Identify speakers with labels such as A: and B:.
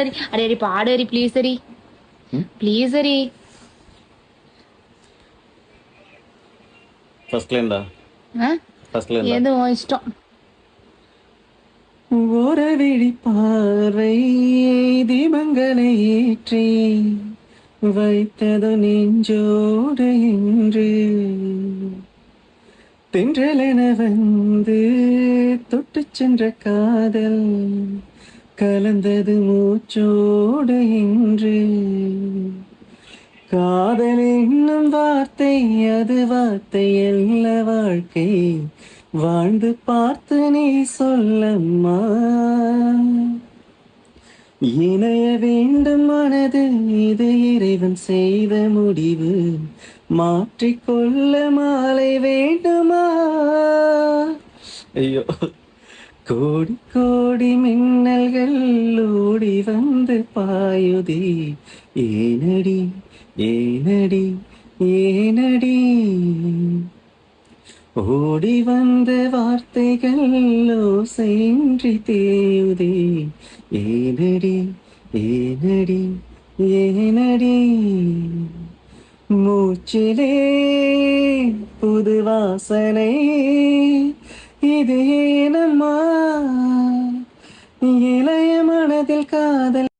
A: அடி அடி பாடு அரி ப்ளீஸ் அரி ப்ளீஸ் அரி
B: ஃபர்ஸ்ட்ல இருந்தா
A: எது உன் இஷ்டம்.
B: ஒரு விழி பார்வை தீபங்களை ஏற்றி வைத்தது நெஞ்சோடு என்று தென்றலென வந்து தொட்டு சென்ற காதல் கலந்தது மூச்சோடு என்று காதல் என்னும் வார்த்தை அது வார்த்தை அல்ல வாழ்க்கை வாழ்ந்து பார்த்து நீ சொல்லம்மா இணைய வேண்டும் மனது இது இறைவன் செய்த முடிவு மாற்றிக்கொள்ள மாலை வேண்டுமா ஐயோ கோடி கோடி மின்னல்கள் ஓடி வந்து பாயுதே ஏனடி ஏனடி ஏனடி ஓடி வந்த வார்த்தைகள் ஓசையின்றி தேயுதே ஏனடி ஏனடி ஏனடி மூச்சிலே புது வாசனை இது ஏனம்மா இளைய மனதில் காதல்